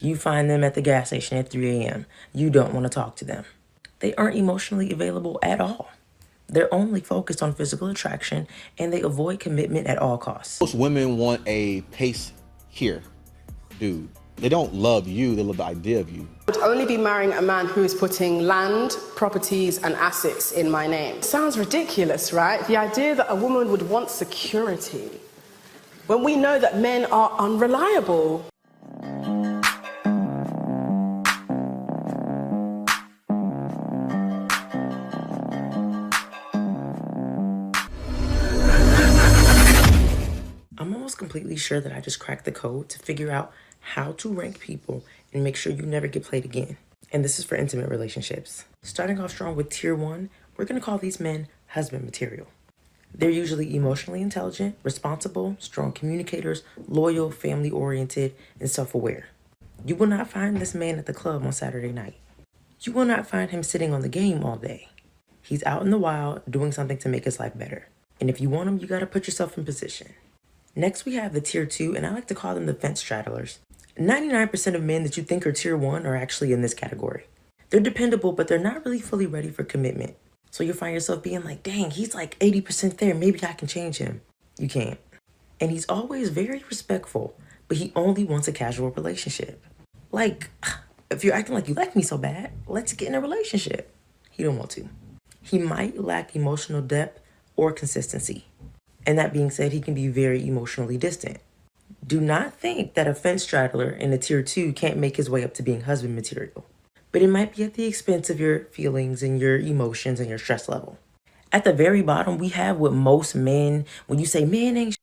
You find them at the gas station at 3 a.m. You don't want to talk to them. They aren't emotionally available at all. They're only focused on physical attraction and they avoid commitment at all costs. Most women want a pace here, dude. They don't love you, they love the idea of you. I would only be marrying a man who is putting land, properties, and assets in my name. Sounds ridiculous, right? The idea that a woman would want security when we know that men are unreliable. I'm almost completely sure that I just cracked the code to figure out how to rank people and make sure you never get played again. And this is for intimate relationships. Starting off strong with tier 1, we're going to call these men husband material. They're usually emotionally intelligent, responsible, strong communicators, loyal, family-oriented, and self-aware. You will not find this man at the club on Saturday night. You will not find him sitting on the game all day. He's out in the wild doing something to make his life better. And if you want him, you got to put yourself in position. Next, we have the tier 2, and I like to call them the fence straddlers. 99% of men that you think are tier 1 are actually in this category. They're dependable, but they're not really fully ready for commitment. So you'll find yourself being like, dang, he's like 80% there. Maybe I can change him. You can't. And he's always very respectful, but he only wants a casual relationship. Like, if you're acting like you like me so bad, let's get in a relationship. He don't want to. He might lack emotional depth or consistency. And that being said, he can be very emotionally distant. Do not think that a fence straddler in a tier 2 can't make his way up to being husband material. But it might be at the expense of your feelings and your emotions and your stress level. At the very bottom, we have what most men, when you say men ain't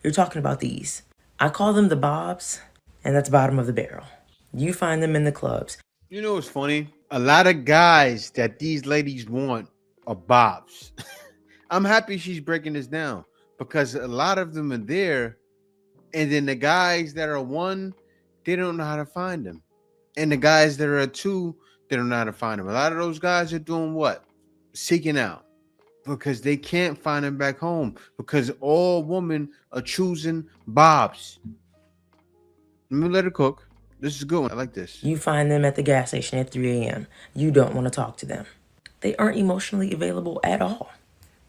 you're talking about these. I call them the bobs, and that's bottom of the barrel. You find them in the clubs. You know what's funny? A lot of guys that these ladies want are bobs. I'm happy she's breaking this down because a lot of them are there, and then the guys that are 1, they don't know how to find them. And the guys that are a 2, they don't know how to find them. A lot of those guys are doing what? Seeking out because they can't find them back home because all women are choosing bobs. Let me let it cook. This is a good one. I like this. You find them at the gas station at 3 a.m. You don't want to talk to them. They aren't emotionally available at all.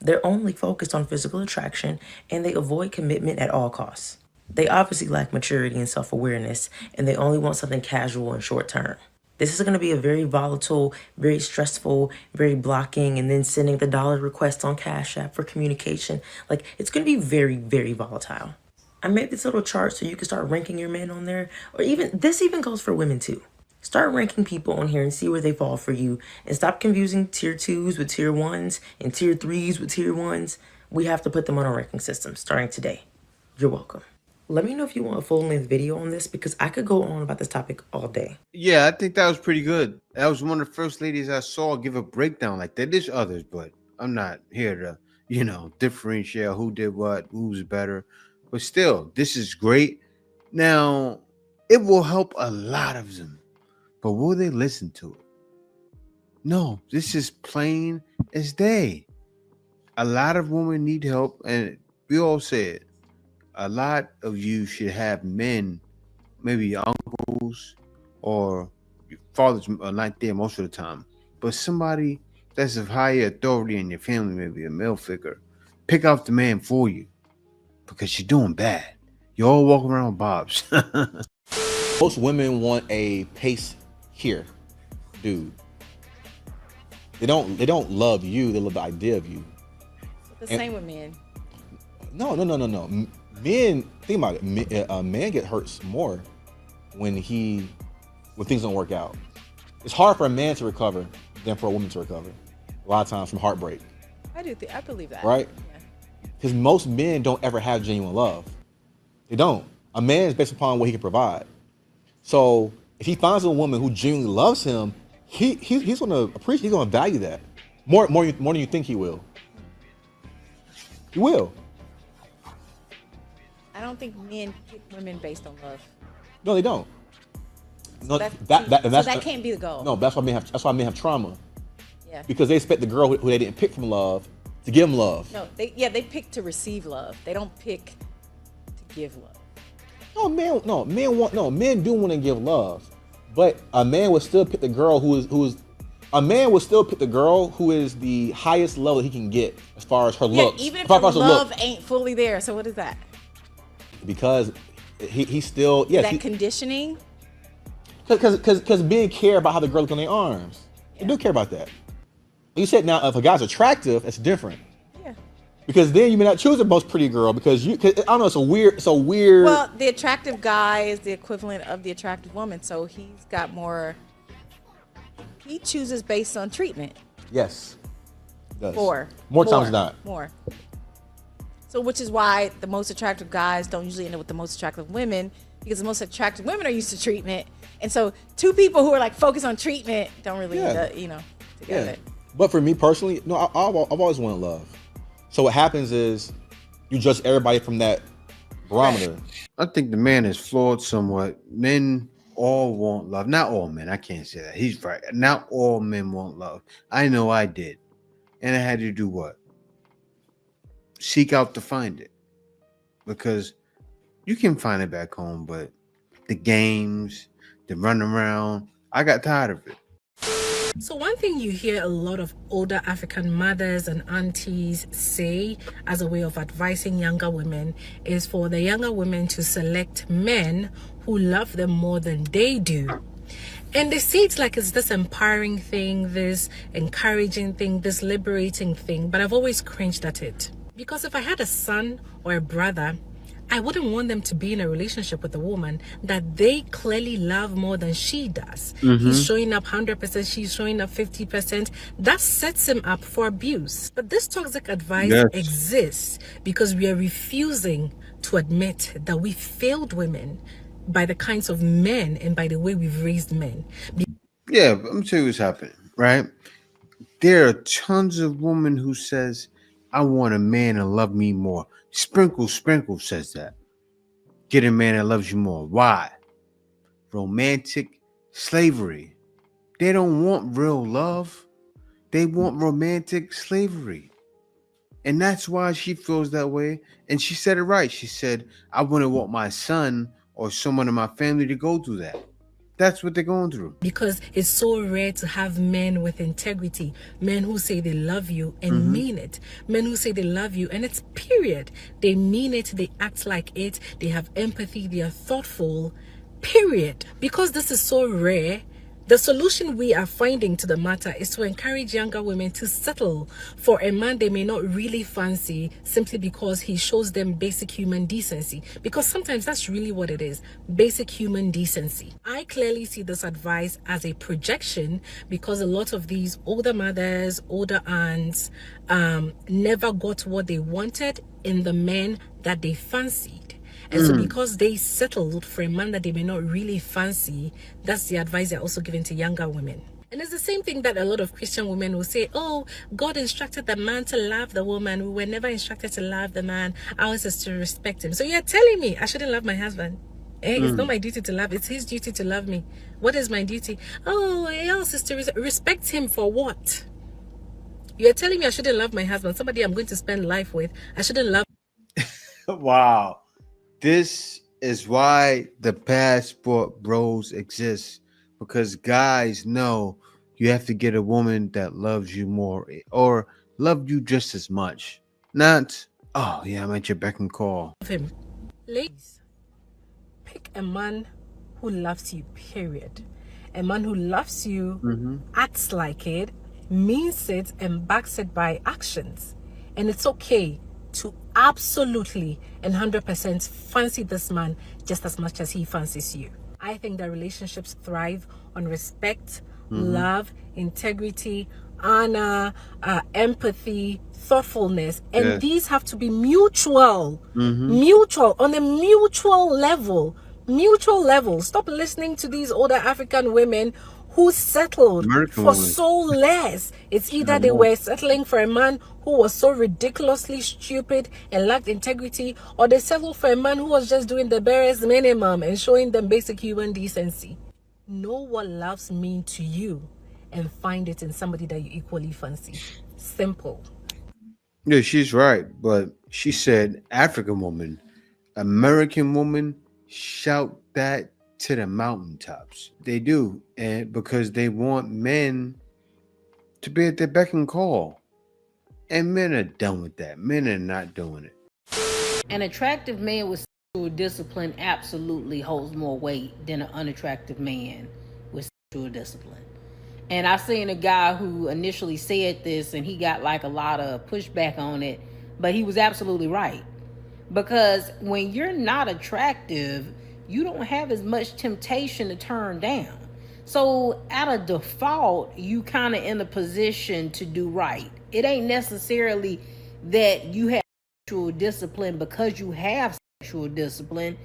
They're only focused on physical attraction and they avoid commitment at all costs. They obviously lack maturity and self-awareness, and they only want something casual and short-term. This is going to be a very volatile, very stressful, very blocking, and then sending the dollar request on Cash App for communication. Like, it's going to be very, very volatile. I made this little chart so you can start ranking your men on there, or this even goes for women too. Start ranking people on here and see where they fall for you, and stop confusing tier 2s with tier 1s and tier 3s with tier 1s. We have to put them on a ranking system starting today. You're welcome. Let me know if you want a full-length video on this because I could go on about this topic all day. Yeah, I think that was pretty good. That was one of the first ladies I saw give a breakdown like that. There's others, but I'm not here to, differentiate who did what, who's better. But still, this is great. Now, it will help a lot of them. But will they listen to it? No, this is plain as day. A lot of women need help, and we all said a lot of you should have men, maybe your uncles or your fathers are not there most of the time, but somebody that's of higher authority in your family, maybe a male figure, pick out the man for you because you're doing bad. You all walk around with bobs. Most women want a pace here, dude. They don't love you, they love the idea of you. The same with men. No. Men, think about it. A man get hurt more when things don't work out. It's hard for a man to recover than for a woman to recover. A lot of times from heartbreak. I believe that. Right? Because most men don't ever have genuine love. They don't. A man is based upon what he can provide. So if he finds a woman who genuinely loves him, he's gonna appreciate, he's gonna value that more than you think he will. He will. I don't think men pick women based on love. No, they don't. No, So that can't be the goal. No, that's why men have trauma. Yeah. Because they expect the girl who they didn't pick from love to give them love. No, they pick to receive love. They don't pick to give love. No, men do want to give love, but a man would still pick the girl a man would still pick the girl who is the highest level he can get as far as her looks. Even if as the far as her love look. ain't fully there. So what is that? Because he still Conditioning? Because men care about how the girl looks on their arms. They do care about that. You said now if a guy's attractive, it's different. Yeah. Because then you may not choose the most pretty girl because I don't know, it's a weird. Well, the attractive guy is the equivalent of the attractive woman, so he's got more. He chooses based on treatment. Yes. Does. More times than not. More. So, which is why the most attractive guys don't usually end up with the most attractive women, because the most attractive women are used to treatment, and so two people who are like focused on treatment don't really end up, together. Yeah. But for me personally, no, I've always wanted love. So what happens is you judge everybody from that barometer. Right. I think the man is flawed somewhat. Men all want love. Not all men. I can't say that. He's right. Not all men want love. I know I did. And I had to do what? Seek out to find it. Because you can find it back home, but the games, the run around, I got tired of it. So one thing you hear a lot of older African mothers and aunties say as a way of advising younger women is for the younger women to select men who love them more than they do. And they say it's like it's this empowering thing, this encouraging thing, this liberating thing, but I've always cringed at it. Because if I had a son or a brother, I wouldn't want them to be in a relationship with a woman that they clearly love more than she does. He's showing up 100%, she's showing up 50%. That sets him up for abuse. But this toxic advice exists because we are refusing to admit that we failed women by the kinds of men and by the way we've raised men. Yeah, but I'm tell you what's happening, right? There are tons of women who says, I want a man to love me more. Sprinkle says that. Get a man that loves you more. Why? Romantic slavery. They don't want real love. They want romantic slavery. And that's why she feels that way. And she said it right. She said, I wouldn't want my son or someone in my family to go through that. That's what they're going through. Because it's so rare to have men with integrity, men who say they love you and mean it, men who say they love you and it's period. They mean it, they act like it, they have empathy, they are thoughtful, period. Because this is so rare, the solution we are finding to the matter is to encourage younger women to settle for a man they may not really fancy simply because he shows them basic human decency. Because sometimes that's really what it is, basic human decency. I clearly see this advice as a projection because a lot of these older mothers, older aunts, never got what they wanted in the men that they fancied. And so because they settled for a man that they may not really fancy, that's the advice they're also giving to younger women. And it's the same thing that a lot of Christian women will say, oh, God instructed the man to love the woman. We were never instructed to love the man. Ours is to respect him. So you're telling me I shouldn't love my husband? It's not my duty to love. It's his duty to love me. What is my duty? Oh, else is to respect him for what? You're telling me I shouldn't love my husband, somebody I'm going to spend life with. I shouldn't love. Wow. This is why the passport bros exist, because guys know you have to get a woman that loves you more or love you just as much. Not, oh yeah, I'm at your beck and call. Him. Ladies, pick a man who loves you, period. A man who loves you, acts like it, means it, and backs it by actions. And it's okay to absolutely and 100% fancy this man just as much as he fancies you. I think that relationships thrive on respect, love, integrity, honor, empathy, thoughtfulness, and these have to be mutual, on a mutual level. Stop listening to these older African women who settled for so less. It's either they were settling for a man who was so ridiculously stupid and lacked integrity, or they settled for a man who was just doing the barest minimum and showing them basic human decency. Know what loves mean to you and find it in somebody that you equally fancy. Simple. Yeah, she's right. But she said African woman, American woman, shout that to the mountaintops. They do, and because they want men to be at their beck and call. And men are done with that. Men are not doing it. An attractive man with sexual discipline absolutely holds more weight than an unattractive man with sexual discipline. And I seen a guy who initially said this and he got like a lot of pushback on it, but he was absolutely right. Because when you're not attractive, you don't have as much temptation to turn down. So out of default, you kind of in a position to do right. It ain't necessarily that you have sexual discipline because you have sexual discipline.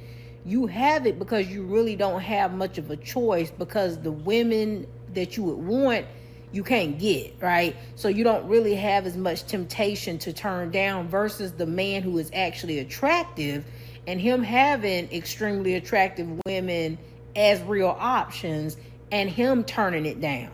You have it because you really don't have much of a choice, because the women that you would want, you can't get, right? So you don't really have as much temptation to turn down versus the man who is actually attractive and him having extremely attractive women as real options and him turning it down,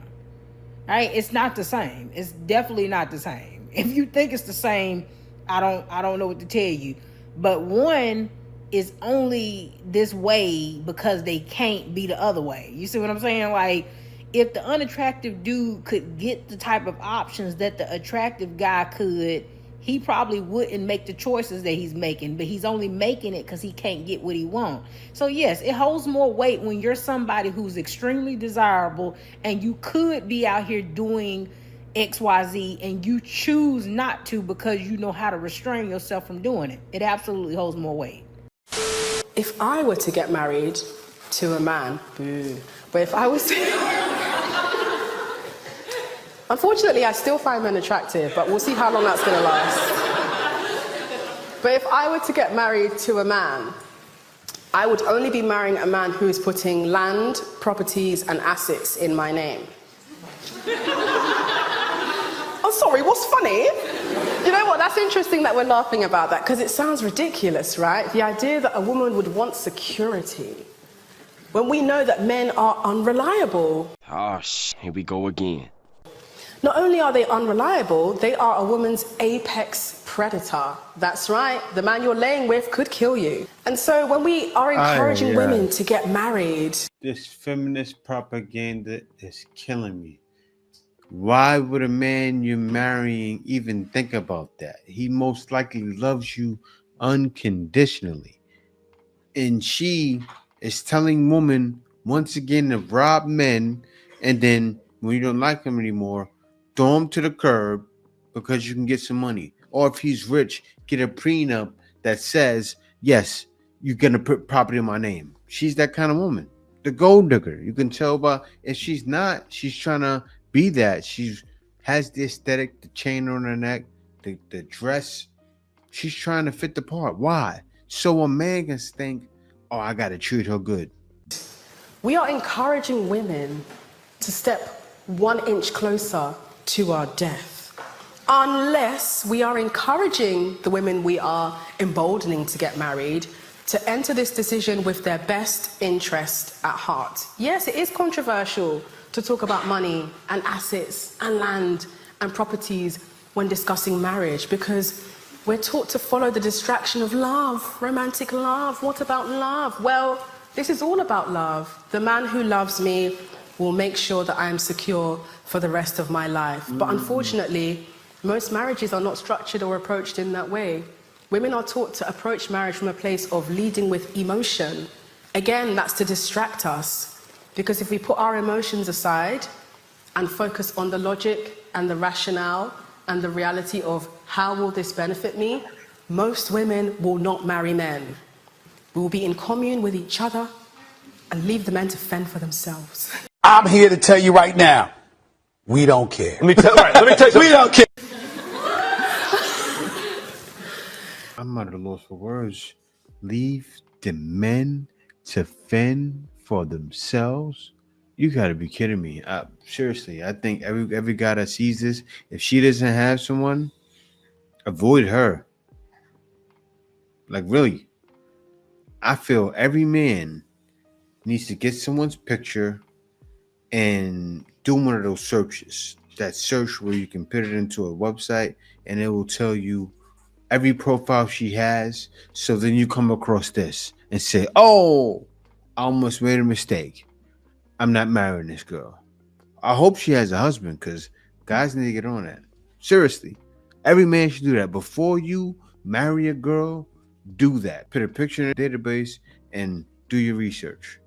right? It's not the same. It's definitely not the same. If you think it's the same, I don't know what to tell you. But one is only this way because they can't be the other way. You see what I'm saying? Like, if the unattractive dude could get the type of options that the attractive guy could, he probably wouldn't make the choices that he's making, but he's only making it because he can't get what he wants. So yes, it holds more weight when you're somebody who's extremely desirable and you could be out here doing XYZ and you choose not to because you know how to restrain yourself from doing it. It absolutely holds more weight. If I were to get married to a man, but if I was unfortunately, I still find men attractive, but we'll see how long that's going to last. But if I were to get married to a man, I would only be marrying a man who is putting land, properties, and assets in my name. Oh, sorry, what's funny? You know what, that's interesting that we're laughing about that, because it sounds ridiculous, right? The idea that a woman would want security when we know that men are unreliable. Oh, here we go again. Not only are they unreliable, they are a woman's apex predator. That's right, the man you're laying with could kill you. And so when we are encouraging women to get married... This feminist propaganda is killing me. Why would a man you're marrying even think about that? He most likely loves you unconditionally. And she is telling women once again to rob men, and then when you don't like him anymore, throw him to the curb because you can get some money. Or if he's rich, get a prenup that says, yes, you're going to put property in my name. She's that kind of woman. The gold digger. You can tell by, if she's not, she's trying to be that. She has the aesthetic, the chain on her neck, the dress. She's trying to fit the part. Why? So a man can think, oh, I got to treat her good. We are encouraging women to step 1 inch closer to our death, unless we are encouraging the women we are emboldening to get married to enter this decision with their best interest at heart. Yes, it is controversial to talk about money and assets and land and properties when discussing marriage, because we're taught to follow the distraction of love, romantic love. What about love? Well, this is all about love. The man who loves me will make sure that I am secure for the rest of my life. But unfortunately, most marriages are not structured or approached in that way. Women are taught to approach marriage from a place of leading with emotion. Again, that's to distract us, because if we put our emotions aside and focus on the logic and the rationale and the reality of how will this benefit me, most women will not marry men. We will be in commune with each other and leave the men to fend for themselves. I'm here to tell you right now, we don't care. Let me tell you something. We don't care. I'm at a loss for words. Leave the men to fend for themselves. You gotta be kidding me. Seriously, I think every guy that sees this, if she doesn't have someone, avoid her. Like, really. I feel every man needs to get someone's picture and do one of those searches. That search where you can put it into a website and it will tell you every profile she has. So then you come across this and say, oh, I almost made a mistake. I'm not marrying this girl. I hope she has a husband because guys need to get on that. Seriously. Every man should do that. Before you marry a girl, do that. Put a picture in a database and do your research.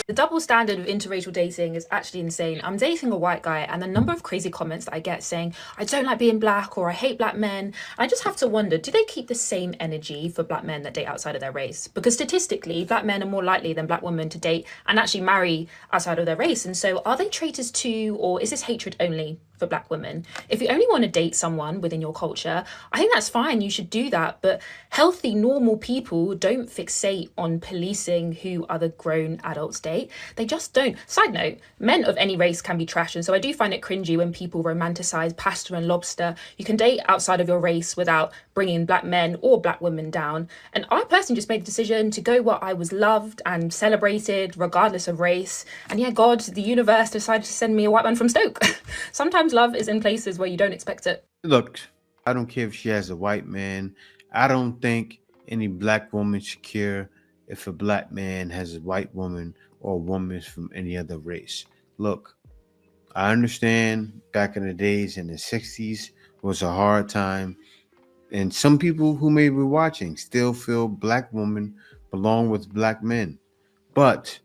The double standard of interracial dating is actually insane. I'm dating a white guy, and the number of crazy comments that I get saying, I don't like being black, or I hate black men. I just have to wonder, do they keep the same energy for black men that date outside of their race? Because statistically, black men are more likely than black women to date and actually marry outside of their race. And so are they traitors too, or is this hatred only for black women? If you only want to date someone within your culture, I think that's fine, you should do that. But healthy, normal people don't fixate on policing who other grown adults date. They just don't. Side note, men of any race can be trash, and so I do find it cringy when people romanticize pasta and lobster. You can date outside of your race without bringing black men or black women down. And I personally just made the decision to go where I was loved and celebrated regardless of race. And yeah, God, the universe decided to send me a white man from Stoke. Sometimes love is in places where you don't expect it. Look, I don't care if she has a white man. I don't think any black woman should care if a black man has a white woman or a woman from any other race. Look, I understand back in the days in the 60s was a hard time. And some people who may be watching still feel black women belong with black men. But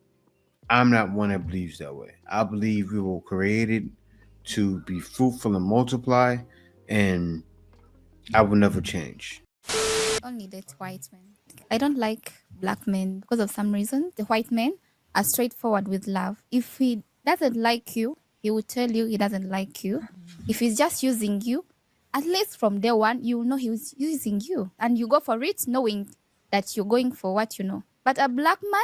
I'm not one that believes that way. I believe we were created to be fruitful and multiply, and I will never change. Only date white men. I don't like black men because of some reason. The white men are straightforward with love. If he doesn't like you, he will tell you he doesn't like you. If he's just using you, at least from day one, you know he was using you. And you go for it knowing that you're going for what you know. But a black man,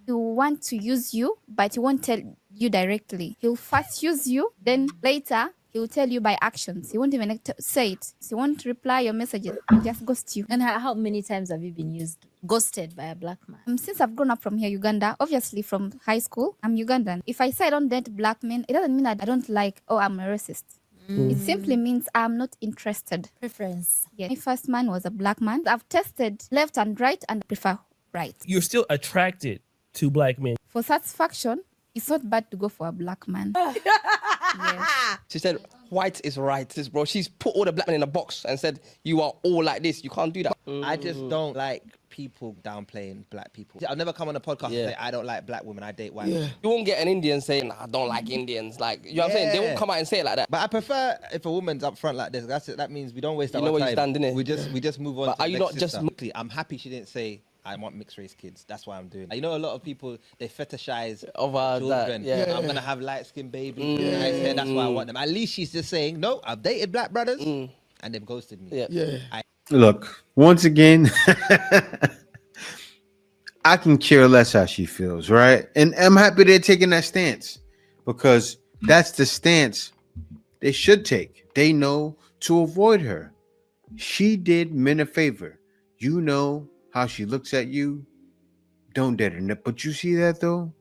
he will want to use you, but he won't tell you directly. He'll first use you, then later he will tell you by actions. He won't even say it. He won't reply your messages. He'll just ghost you. And how many times have you been ghosted by a black man? Since I've grown up from here, Uganda, obviously from high school, I'm Ugandan. If I say I don't date black men, it doesn't mean that I don't like or I'm a racist. It simply means I'm not interested. Preference. Yeah. My first man was a black man. I've tested left and right and prefer right. You're still attracted to black men. For satisfaction, it's not bad to go for a black man. Yes. She said, white is right, bro. She's put all the black men in a box and said, you are all like this. You can't do that. I just don't like people downplaying black people. I'll never come on a podcast and say, I don't like black women, I date white women. You won't get an Indian saying, I don't like Indians. Like, you know what I'm saying? They won't come out and say it like that. But I prefer if a woman's up front like this. That's it. That means we don't waste our time. You know where you stand, innit? We just move on. But to are you the not next just... sister. I'm happy she didn't say, I want mixed race kids. That's why I'm doing it. You know, a lot of people, they fetishize children. I'm going to have light-skinned babies. That's why I want them. At least she's just saying, no, I've dated black brothers and they've ghosted me. Look, once again, I can care less how she feels, right? And I'm happy they're taking that stance because that's the stance they should take. They know to avoid her. She did men a favor. You know how she looks at you. Don't date her. But you see that though?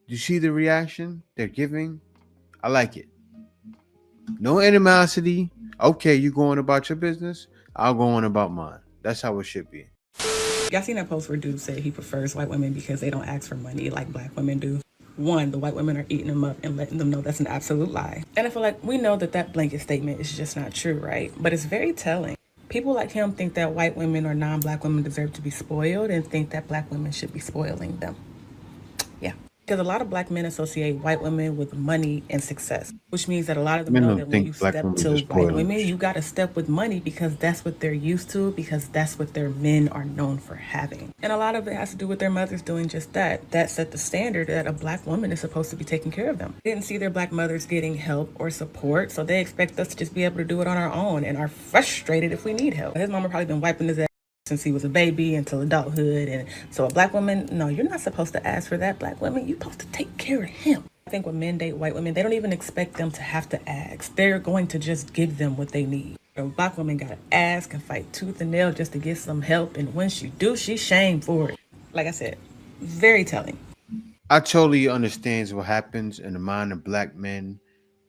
You see the reaction they're giving? I like it. No animosity. Okay, you going about your business. I'll go on about mine. That's how it should be. Y'all seen that post where dude said he prefers white women because they don't ask for money like black women do? One, the white women are eating them up and letting them know that's an absolute lie. And I feel like we know that blanket statement is just not true, right? But it's very telling. People like him think that white women or non-black women deserve to be spoiled and think that black women should be spoiling them. Yeah. Because a lot of black men associate white women with money and success, which means that a lot of them know that when you step to white women, you got to step with money because that's what they're used to, because that's what their men are known for having. And a lot of it has to do with their mothers doing just that. That set the standard that a black woman is supposed to be taking care of them. They didn't see their black mothers getting help or support, so they expect us to just be able to do it on our own and are frustrated if we need help. His mama probably been wiping his ass since he was a baby until adulthood. And so a black woman, no, you're not supposed to ask for that. Black women, you're supposed to take care of him. I think when men date white women, they don't even expect them to have to ask. They're going to just give them what they need. A black woman got to ask and fight tooth and nail just to get some help. And when she do, she's shamed for it. Like I said, very telling. I totally understand what happens in the mind of black men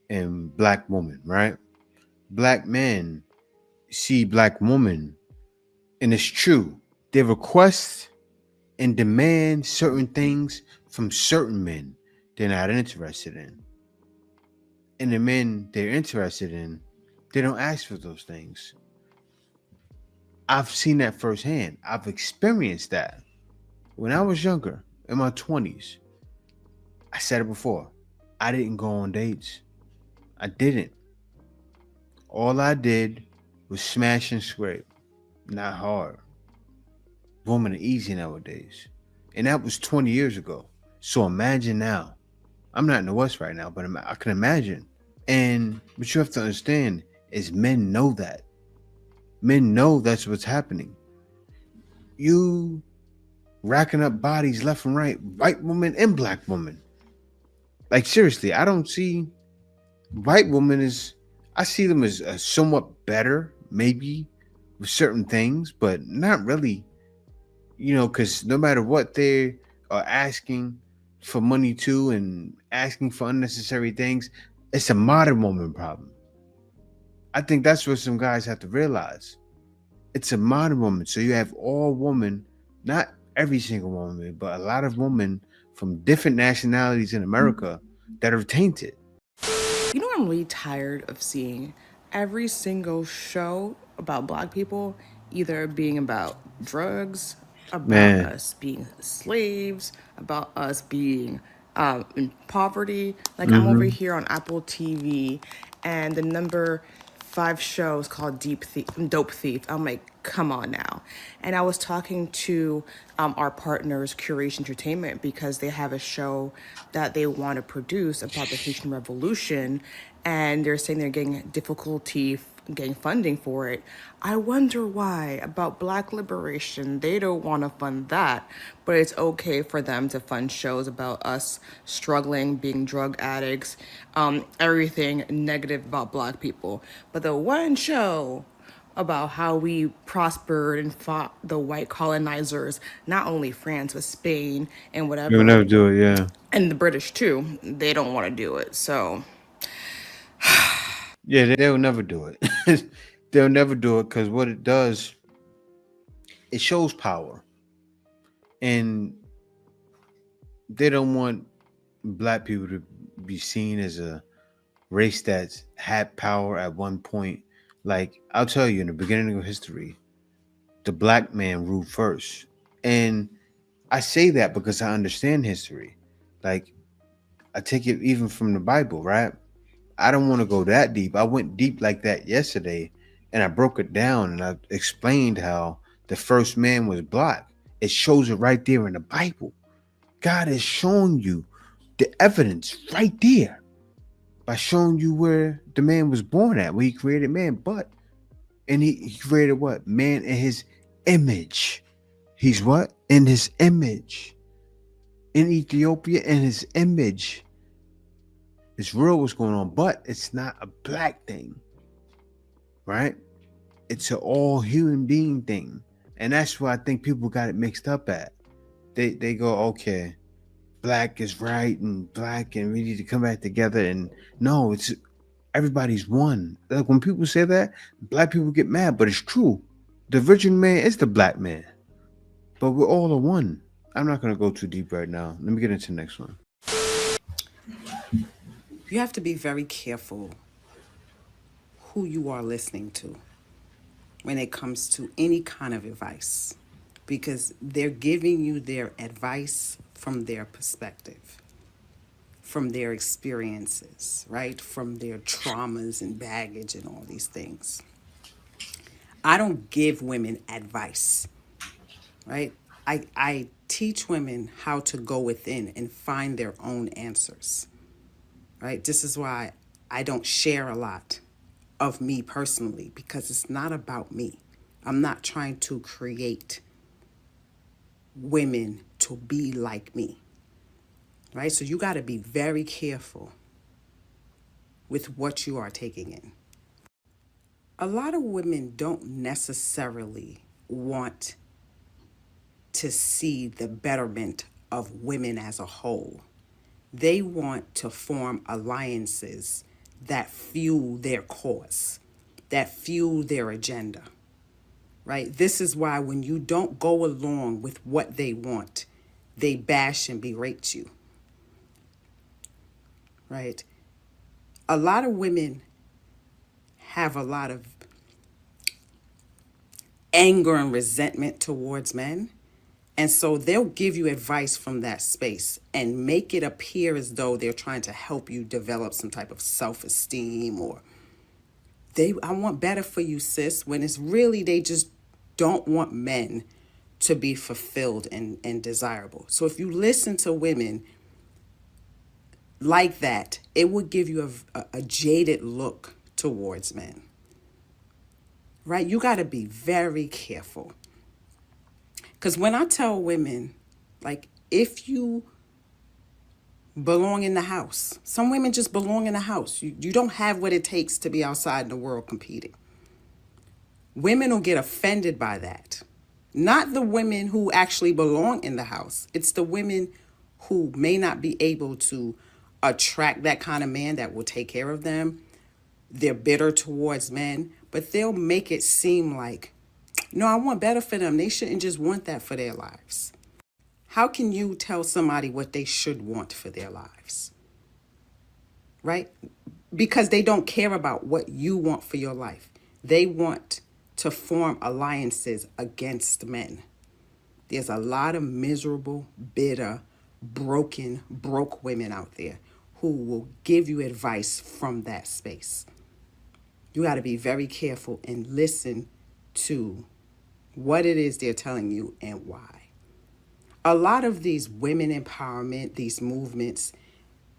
and black women, right? Black men, see black women, and it's true, they request and demand certain things from certain men they're not interested in. And the men they're interested in, they don't ask for those things. I've seen that firsthand. I've experienced that. When I was younger, in my 20s, I said it before, I didn't go on dates. I didn't. All I did was smash and scrape. Not hard. Women are easy nowadays. And that was 20 years ago. So imagine now. I'm not in the West right now, but I can imagine. And what you have to understand is men know that. Men know that's what's happening. You racking up bodies left and right, white women and black women. Like seriously, I don't see white women as, I see them as somewhat better, maybe with certain things, but not really, because no matter what they are asking for money to and asking for unnecessary things, it's a modern woman problem. I think that's what some guys have to realize. It's a modern woman. So you have all women, not every single woman, but a lot of women from different nationalities in America that are tainted. You know, I'm really tired of seeing every single show about black people either being about drugs, about Man. us being slaves, about us being in poverty. Like, I'm over Mhm. here on Apple TV, and the number 5 show is called Dope Thief. I'm like, come on now. And I was talking to our partners, Curation Entertainment, because they have a show that they want to produce about the Haitian Revolution, and they're saying they're getting difficulty getting funding for it. I wonder why about Black liberation they don't want to fund that, but it's okay for them to fund shows about us struggling, being drug addicts, everything negative about Black people. But the one show about how we prospered and fought the white colonizers, not only France but Spain and You'll whatever, never do it, yeah. and the British too, they don't want to do it. So Yeah, they'll never do it. They'll never do it because what it does, it shows power. And they don't want black people to be seen as a race that's had power at one point. Like, I'll tell you, in the beginning of history, the black man ruled first. And I say that because I understand history. Like, I take it even from the Bible, right? I don't want to go that deep. I went deep like that yesterday and I broke it down and I explained how the first man was black. It shows it right there in the Bible. God is showing you the evidence right there by showing you where the man was born at, where he created man. And he created what? Man in his image. He's what? In his image. In Ethiopia, in his image. It's real what's going on, but it's not a black thing, right? It's an all human being thing. And that's where I think people got it mixed up at. They go, okay, black is right and black and we need to come back together. And no, it's everybody's one. Like when people say that, black people get mad, but it's true. The original man is the black man, but we're all a one. I'm not going to go too deep right now. Let me get into the next one. You have to be very careful who you are listening to when it comes to any kind of advice, because they're giving you their advice from their perspective, from their experiences, right? From their traumas and baggage and all these things. I don't give women advice, right? I teach women how to go within and find their own answers, right? This is why I don't share a lot of me personally, because it's not about me. I'm not trying to create women to be like me, right? So you got to be very careful with what you are taking in. A lot of women don't necessarily want to see the betterment of women as a whole. They want to form alliances that fuel their cause. that fuel their agenda, right? This is why when you don't go along with what they want, they bash and berate you, right? A lot of women have a lot of anger and resentment towards men. And so they'll give you advice from that space and make it appear as though they're trying to help you develop some type of self-esteem, or I want better for you, sis, when it's really they just don't want men to be fulfilled and desirable. So if you listen to women like that, it would give you a jaded look towards men, right? You got to be very careful. Because when I tell women, like, if you belong in the house, some women just belong in the house. You don't have what it takes to be outside in the world competing. Women will get offended by that. Not the women who actually belong in the house. It's the women who may not be able to attract that kind of man that will take care of them. They're bitter towards men, but they'll make it seem like, no, I want better for them. They shouldn't just want that for their lives. How can you tell somebody what they should want for their lives? Right? Because they don't care about what you want for your life. They want to form alliances against men. There's a lot of miserable, bitter, broke women out there who will give you advice from that space. You got to be very careful and listen to what it is they're telling you and why. A lot of these women empowerment, these movements,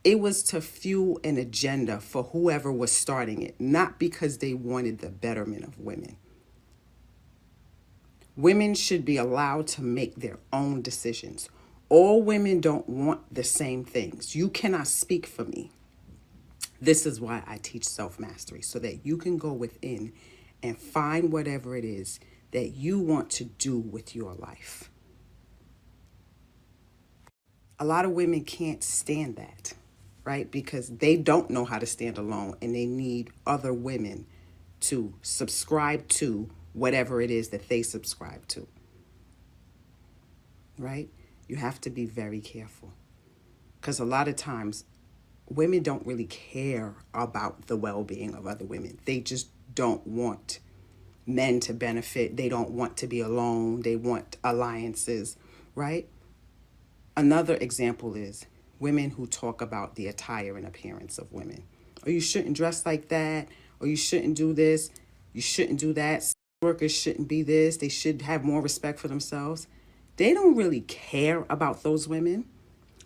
it was to fuel an agenda for whoever was starting it, not because they wanted the betterment of women. Women should be allowed to make their own decisions. All women don't want the same things. You cannot speak for me. This is why I teach self-mastery, so that you can go within and find whatever it is that you want to do with your life. A lot of women can't stand that, right? Because they don't know how to stand alone, and they need other women to subscribe to whatever it is that they subscribe to, right? You have to be very careful, because a lot of times women don't really care about the well-being of other women. They just don't want men to benefit. They don't want to be alone. They want alliances, right? Another example is women who talk about the attire and appearance of women. Or you shouldn't dress like that, or you shouldn't do this, you shouldn't do that. Workers shouldn't be this. They should have more respect for themselves. They don't really care about those women.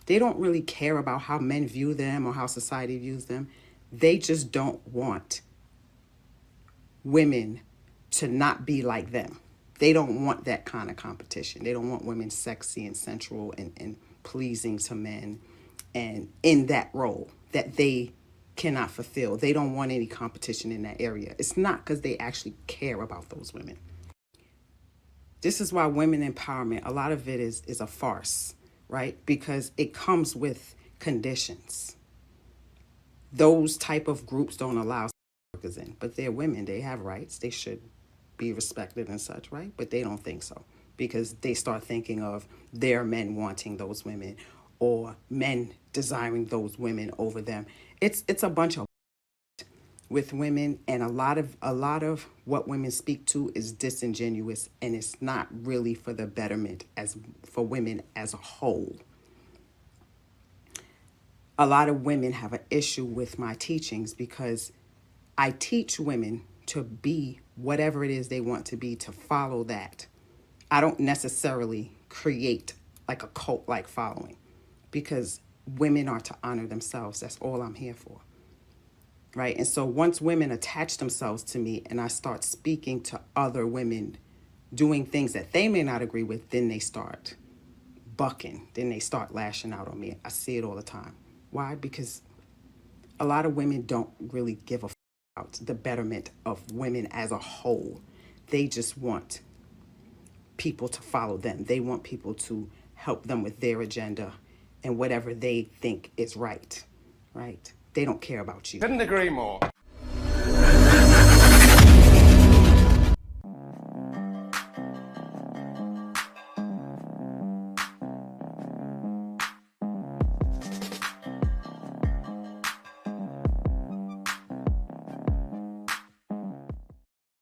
They don't really care about how men view them or how society views them. They just don't want women to not be like them. They don't want that kind of competition. They don't want women sexy and sensual and pleasing to men and in that role that they cannot fulfill. They don't want any competition in that area. It's not because they actually care about those women. This is why women empowerment, a lot of it is a farce, right? Because it comes with conditions. Those type of groups don't allow workers in, but they're women. They have rights. They should be respected and such, right? But they don't think so, because they start thinking of their men wanting those women or men desiring those women over them. It's a bunch of with women, and a lot of what women speak to is disingenuous, and it's not really for the betterment as for women as a whole. A lot of women have an issue with my teachings because I teach women to be whatever it is they want to be, to follow that. I don't necessarily create like a cult-like following, because women are to honor themselves. That's all I'm here for, right? And so once women attach themselves to me and I start speaking to other women doing things that they may not agree with, then they start bucking. Then they start lashing out on me. I see it all the time. Why? Because a lot of women don't really give a about the betterment of women as a whole. They just want people to follow them. They want people to help them with their agenda and whatever they think is right, right? They don't care about you. Couldn't agree more.